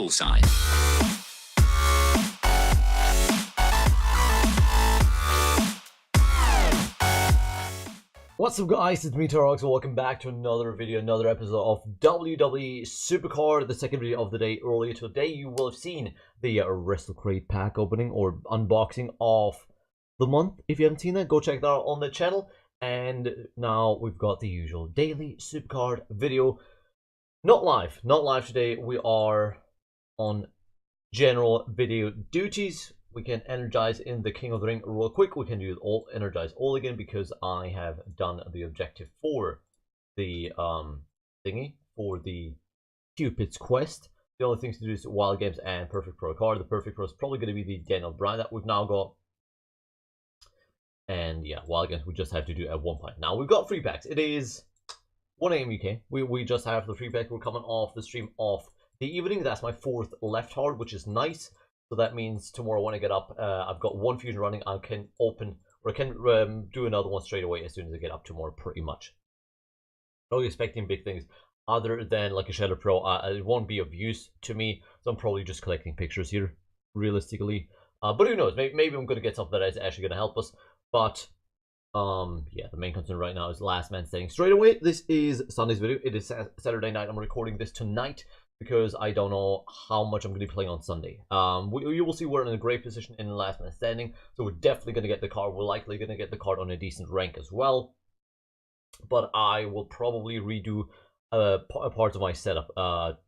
bullseye. What's up guys, it's me Torox, welcome back to another video, another episode of WWE SuperCard, the second video of the day. Earlier today you will have seen the Wrestle Crate pack opening or unboxing of the month. If you haven't seen that, go check that out on the channel. And now we've got the usual daily SuperCard video. Not live today. We are on general video duties. We can energize in the King of the Ring real quick. We can do all energize all again because I have done the objective for the thingy for the Cupid's Quest. The only things to do is Wild Games and Perfect Pro card. The Perfect Pro is probably going to be the Daniel Bryan that we've now got. And yeah, Wild Games we just have to do at one point. Now we've got free packs. It is 1 AM UK. We just have the free pack. We're coming off the stream of the evening. That's my 4th left hard, which is nice. So that means tomorrow when I get up, I've got one fusion running. I can open, or I can do another one straight away as soon as I get up tomorrow, pretty much. Not expecting big things other than like a Shadow Pro. It won't be of use to me, so I'm probably just collecting pictures here, realistically. But who knows? Maybe I'm going to get something that is actually going to help us. But yeah, the main concern right now is last man standing. Straight away, this is Sunday's video. It is Saturday night. I'm recording this tonight, because I don't know how much I'm going to be playing on Sunday. You will see we're in a great position in the last man standing, so we're definitely going to get the card. We're likely going to get the card on a decent rank as well. But I will probably redo parts of my setup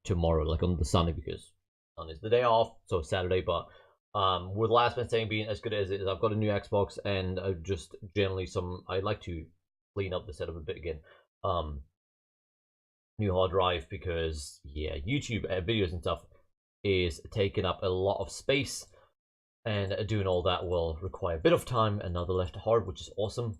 tomorrow, like on the Sunday, because Sunday's the day off, so Saturday. But with last man standing being as good as it is, I've got a new Xbox, and just generally I'd like to clean up the setup a bit again. New hard drive, because yeah, YouTube videos and stuff is taking up a lot of space, and doing all that will require a bit of time. Another left hard, which is awesome,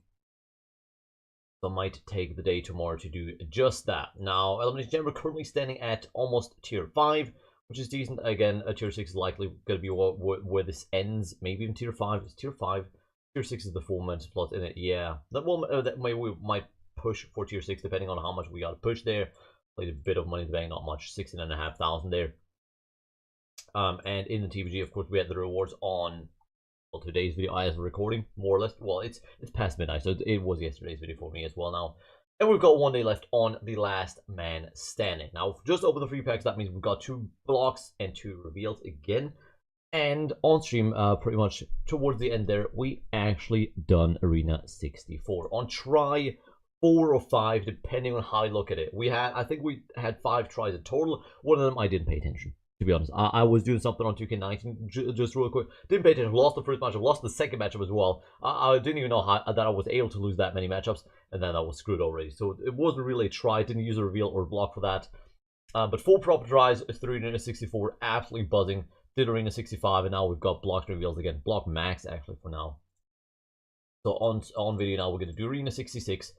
so I might take the day tomorrow to do just that. Now Elimination Chamber currently standing at almost tier 5, which is decent. Again, a tier 6 is likely going to be where this ends, maybe even tier 5. It's tier 5. Tier 6 is the 4 momentum slot in it. Yeah, that will we might push for tier 6 depending on how much we got to push there. Played a bit of Money in the Bank, not much, 16,500 there. And in the TBG, of course, we had the rewards on today's video as we're recording, more or less. Well, it's past midnight, so it was yesterday's video for me as well now. And we've got 1 day left on the last man standing. Now, just open the free packs. That means we've got 2 blocks and 2 reveals again. And on stream, pretty much towards the end there, we actually done Arena 64 on try 4 or 5, depending on how you look at it. I think we had 5 tries in total. One of them I didn't pay attention, to be honest. I was doing something on 2K19 just real quick. Didn't pay attention. Lost the first matchup. Lost the second matchup as well. I didn't even know that I was able to lose that many matchups, and then I was screwed already. So it wasn't really a try. Didn't use a reveal or block for that. But 4 proper tries through Arena 64, absolutely buzzing. Did Arena 65, and now we've got blocked reveals again. Block max actually for now. So on video now we're going to do Arena 66.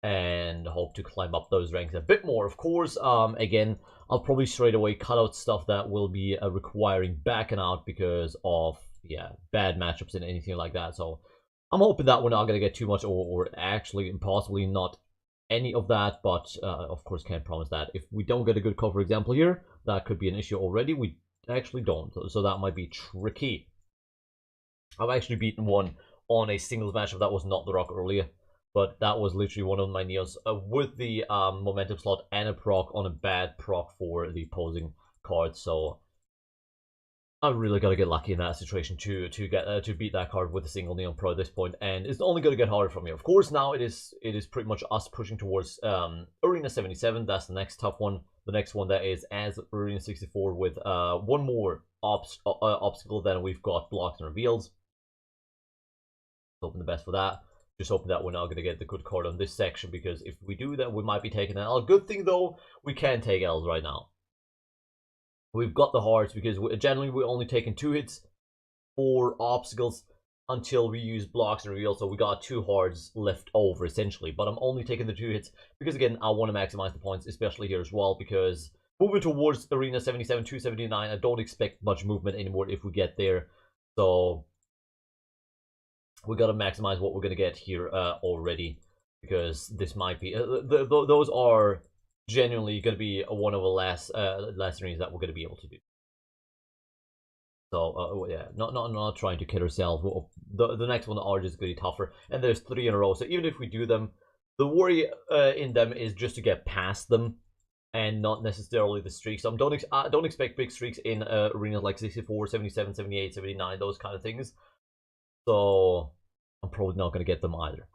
And hope to climb up those ranks a bit more. Of course, again, I'll probably straight away cut out stuff that will be requiring backing out because of, yeah, bad matchups and anything like that. So I'm hoping that we're not going to get too much, or actually possibly not any of that. But of course, can't promise that. If we don't get a good cover example here, that could be an issue already. We actually don't, so that might be tricky. I've actually beaten one on a singles matchup that was not The Rock earlier. But that was literally one of my Neos with the momentum slot and a proc on a bad proc for the opposing card. So I really got to get lucky in that situation to beat that card with a single Neon Pro at this point, and it's only going to get harder from here. Of course, now it is pretty much us pushing towards Arena 77. That's the next tough one. The next one that is as Arena 64 with one more obstacle. Then we've got blocks and reveals. Hoping the best for that. Just hoping that we're not going to get the good card on this section, because if we do that, we might be taking an L. Good thing, though, we can take L's right now. We've got the hearts, because generally we're only taking 2 hits for obstacles until we use blocks and reveals. So we got 2 hearts left over, essentially. But I'm only taking the 2 hits because, again, I want to maximize the points, especially here as well, because moving towards Arena 77, 279, I don't expect much movement anymore if we get there. So we got to maximize what we're going to get here already, because this might be those are genuinely going to be one of the last arenas that we're going to be able to do. So yeah, not trying to kid ourselves. The next one are just going to be tougher, and there's 3 in a row. So even if we do them, the worry in them is just to get past them, and not necessarily the streaks. So I don't expect big streaks in arenas like 64, 77, 78, 79, those kind of things. So I'm probably not going to get them either.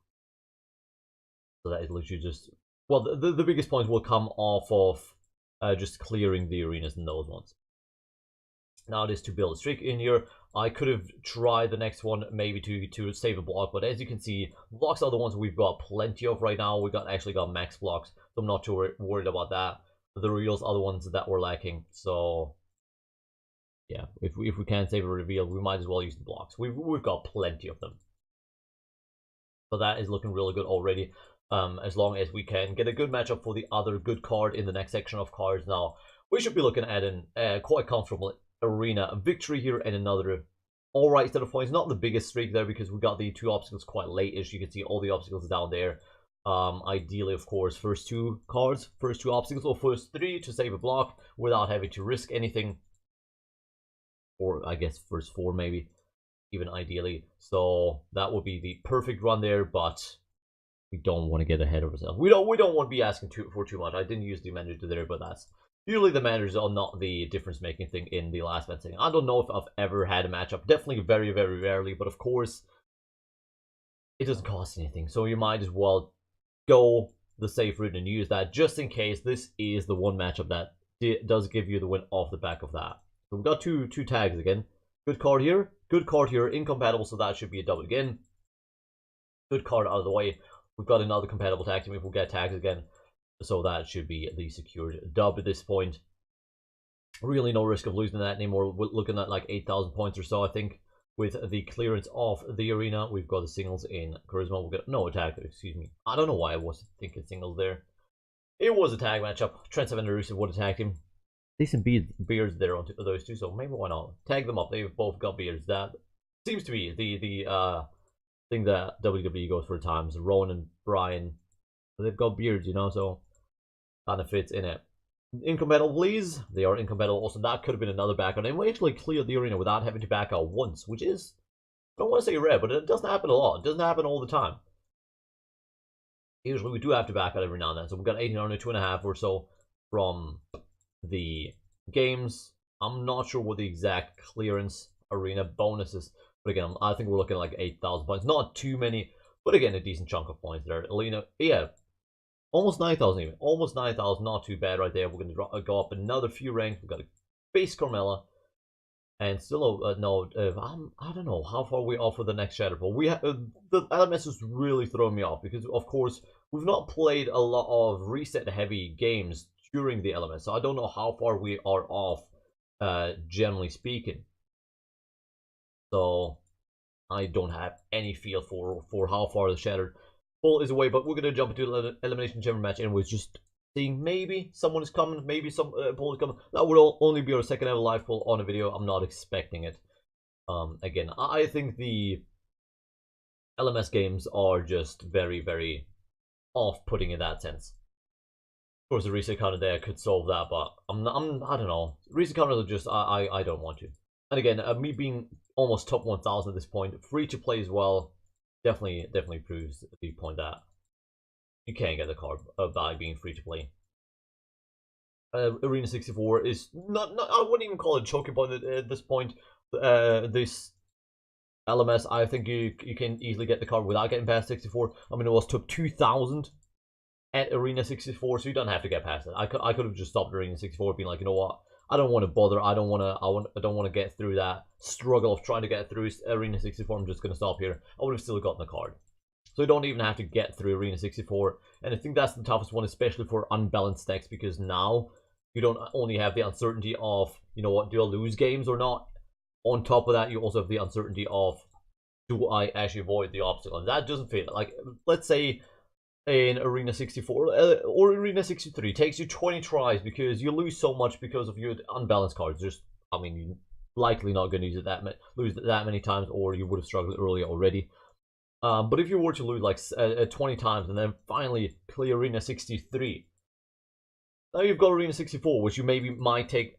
So that is literally just, well, the biggest points will come off of just clearing the arenas in those ones. Now it is to build a streak in here. I could have tried the next one maybe to save a block, but as you can see, blocks are the ones we've got plenty of right now. We actually got max blocks, so I'm not too worried about that. The reveals are the ones that we're lacking, so yeah, if we can't save a reveal, we might as well use the blocks. We've got plenty of them, so that is looking really good already. As long as we can get a good matchup for the other good card in the next section of cards, now we should be looking at an quite comfortable arena victory here and another alright set of points. Not the biggest streak there because we got the 2 obstacles quite late-ish. You can see all the obstacles down there. Ideally, of course, first 2 cards, first 2 obstacles, or first 3 to save a block without having to risk anything. Or I guess first 4 maybe, even ideally. So that would be the perfect run there, but we don't want to get ahead of ourselves. We don't want to be asking for too much. I didn't use the manager there, but that's usually the managers are not the difference-making thing in the last match thing. I don't know if I've ever had a matchup. Definitely very, very rarely. But of course, it doesn't cost anything. So you might as well go the safe route and use that just in case this is the one matchup that does give you the win off the back of that. So we've got two tags again. Good card here. Good card here. Incompatible, so that should be a double again. Good card out of the way. We've got another compatible tag team if we get tags again. So that should be the secured dub at this point. Really no risk of losing that anymore. We're looking at like 8,000 points or so, I think, with the clearance of the arena. We've got the singles in charisma. We'll get no attack, excuse me. I don't know why I was thinking singles there. It was a tag matchup. Trent Seven and Rusev would attack him. Decent beards there on those two, so maybe why not? Tag them up. They've both got beards. That seems to be the thing that WWE goes for at times. Rowan and Brian, they've got beards, you know, so kind of fits in it. Incompatible, please. They are incompatible. Also, that could have been another back out. And we actually cleared the arena without having to back out once, which is, I don't want to say rare, but it doesn't happen a lot. It doesn't happen all the time. Usually we do have to back out every now and then. So we've got 1800, 2.5 or so from the games. I'm not sure what the exact clearance arena bonus is. But again, I think we're looking at like 8,000 points. Not too many, but again, a decent chunk of points there. Alina, yeah. Almost 9,000 even. Almost 9,000. Not too bad right there. We're going to go up another few ranks. We've got a base Carmella. And still, I don't know how far we are for the next Shatter Ball. The LMS is really throwing me off because, of course, we've not played a lot of reset-heavy games during the LMS. So I don't know how far we are off, generally speaking. So I don't have any feel for how far the Shattered Ball is away. But we're going to jump into the Elimination Chamber match and we're just seeing maybe someone is coming, maybe some pull is coming. That would only be our second ever live pull on a video. I'm not expecting it. Again, I think the LMS games are just very, very off-putting in that sense. Of course, the reset counter there could solve that, but I don't know. Reset counters are just, I don't want to. And again, me being almost top 1,000 at this point, free to play as well, definitely proves the point that you can't get the card by being free to play. Arena 64 is not I wouldn't even call it a choking point at this point. This LMS, I think you can easily get the card without getting past 64. I mean, it was took 2,000 at Arena 64, so you don't have to get past it. I could have just stopped Arena 64, being like, you know what, I don't want to bother. I don't want to get through that struggle of trying to get through Arena 64. I'm just gonna stop here. I would have still gotten the card. So you don't even have to get through Arena 64. And I think that's the toughest one, especially for unbalanced decks, because now you don't only have the uncertainty of, you know what, do I lose games or not? On top of that, you also have the uncertainty of, do I actually avoid the obstacle? And that doesn't fit. Like, let's say in Arena 64 or Arena 63 takes you 20 tries because you lose so much because of your unbalanced cards. Just, I mean, you're likely not going to lose it that many times, or you would have struggled earlier already. But if you were to lose like 20 times and then finally clear Arena 63, now you've got Arena 64, which you maybe might take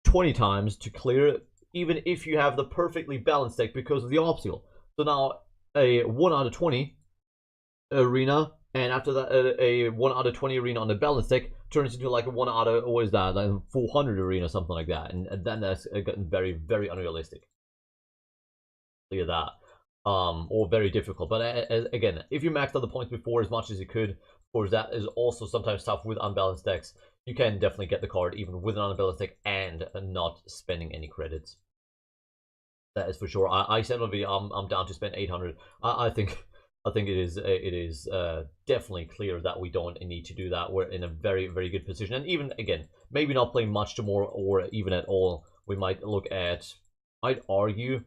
20 times to clear it. even if you have the perfectly balanced deck because of the obstacle. So now a 1 out of 20 arena, and after that a 1 out of 20 arena on the balanced deck turns into like a 1 out of, what is that, like 400 arena, something like that, and then that's gotten very, very unrealistic. Look at that. Or very difficult. But again, if you maxed out the points before as much as you could, of course, that is also sometimes tough with unbalanced decks. You can definitely get the card even with an unbalanced deck and not spending any credits. That is for sure. I said in the video I'm down to spend 800. I think it is definitely clear that we don't need to do that. We're in a very, very good position, and even again, maybe not playing much tomorrow or even at all. We might look at, I'd argue,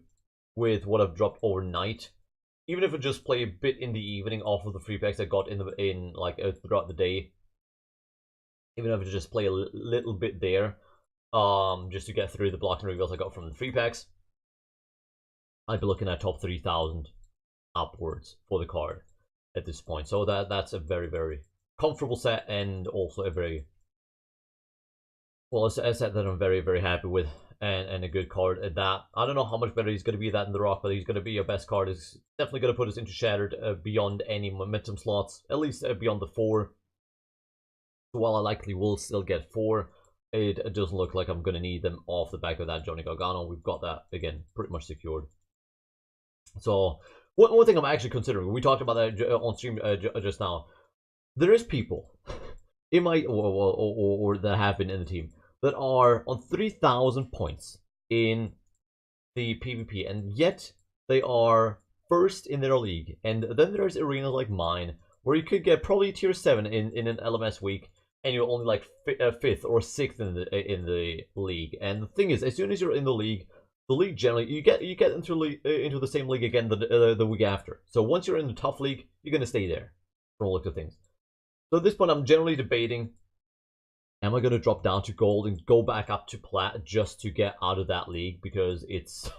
with what I've dropped overnight, even if I just play a bit in the evening off of the free packs I got in like throughout the day, even if I just play a little bit there, just to get through the blocks and reveals I got from the free packs, I'd be looking at top 3,000 upwards for the card at this point. So that's a very, very comfortable set, and also a very, well, a set that I'm very, very happy with, and a good card at that. I don't know how much better he's going to be than the Rock, but he's going to be your best card. He's definitely going to put us into Shattered beyond any momentum slots, at least beyond the 4. So while I likely will still get 4, it doesn't look like I'm going to need them off the back of that Johnny Gargano. We've got that, again, pretty much secured. So one thing I'm actually considering, we talked about that on stream just now, there is people in my, or that have been in the team, that are on 3,000 points in the PvP, and yet they are first in their league. And then there's arenas like mine, where you could get probably tier 7 in an LMS week, and you're only like 5th or 6th in the league. And the thing is, as soon as you're in the league generally, you get into the same league again the week after. So once you're in the tough league, you're gonna stay there for all of things. So at this point, I'm generally debating, am I going to drop down to gold and go back up to plat just to get out of that league? Because it's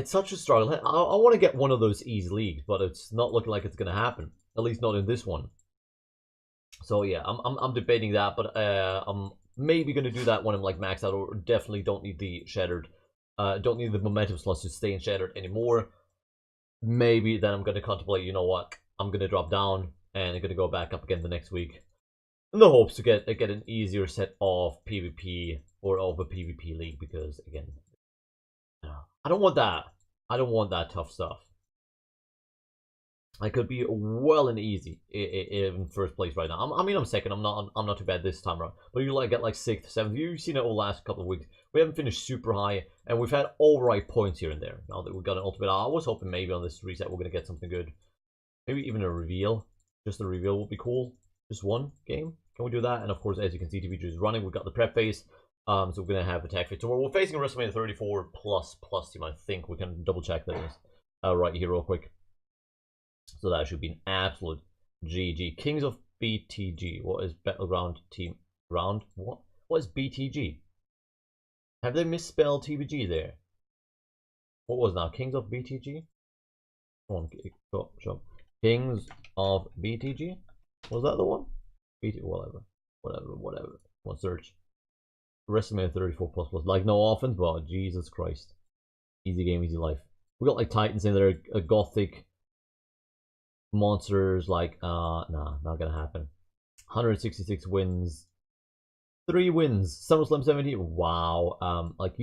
such a struggle. I want to get one of those easy leagues, but it's not looking like it's going to happen. At least not in this one. So yeah, I'm debating that, but I'm maybe going to do that when I'm like maxed out, or definitely don't need the Shattered. Don't need the momentum slots to stay in Shattered anymore. Maybe then I'm going to contemplate, you know what, I'm going to drop down and I'm going to go back up again the next week, in the hopes to get an easier set of PvP or of a PvP league, because again, I don't want that. I don't want that tough stuff. I could be well and easy in first place right now. I mean, I'm second. I'm not too bad this time around. But you like get like 6th, 7th. You've seen it over the last couple of weeks. We haven't finished super high, and we've had all right points here and there. Now that we've got an ultimate, I was hoping maybe on this reset we're gonna get something good. Maybe even a reveal. Just a reveal would be cool. Just one game. Can we do that? And of course, as you can see, TVG is running. We've got the prep phase. So we're going to have attack phase. So we're facing a WrestleMania 34 plus team. I think we can double check that right here real quick. So that should be an absolute GG. Kings of BTG. What is Battleground Team Round? What is BTG? Have they misspelled TVG there? What was now? Kings of BTG? Come on, shop. Kings of BTG? Was that the one? Whatever. One search. WrestleMania 34 plus. Like, no offense, but Jesus Christ. Easy game, easy life. We got like Titans in there, Gothic monsters. Like, nah, not gonna happen. 166 wins, 3 wins. SummerSlam 70. Wow. Like,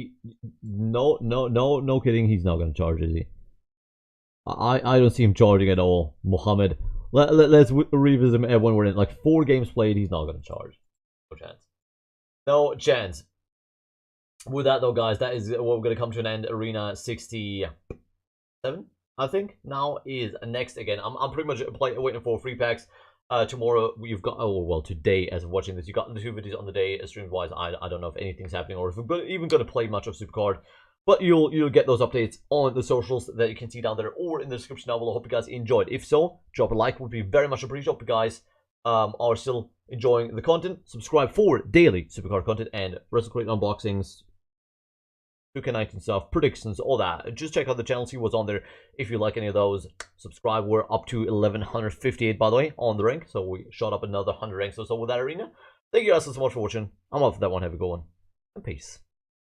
no kidding. He's not gonna charge, is he? I don't see him charging at all. Muhammad. Let's revisit him when we're in like 4 games played. He's not going to charge. No chance. No chance. With that though, guys, that is what we're going to come to an end. Arena 67, I think, now is next again. I'm pretty much waiting for free packs. Tomorrow we've got, oh well, today as of watching this, you got the 2 videos on the day stream wise. I don't know if anything's happening or if we're even going to play much of SuperCard. But you'll get those updates on the socials that you can see down there or in the description down below. I hope you guys enjoyed. If so, drop a like, would be very much appreciated. Hope you guys are still enjoying the content. Subscribe for daily SuperCard content and WrestleCrate unboxings, 2K19 stuff, predictions, all that. Just check out the channel, see what's on there. If you like any of those, subscribe. We're up to 1158, by the way, on the rank. So we shot up another 100 ranks or so with that arena. Thank you guys so much for watching. I'm off for that one. Have a good one. And peace.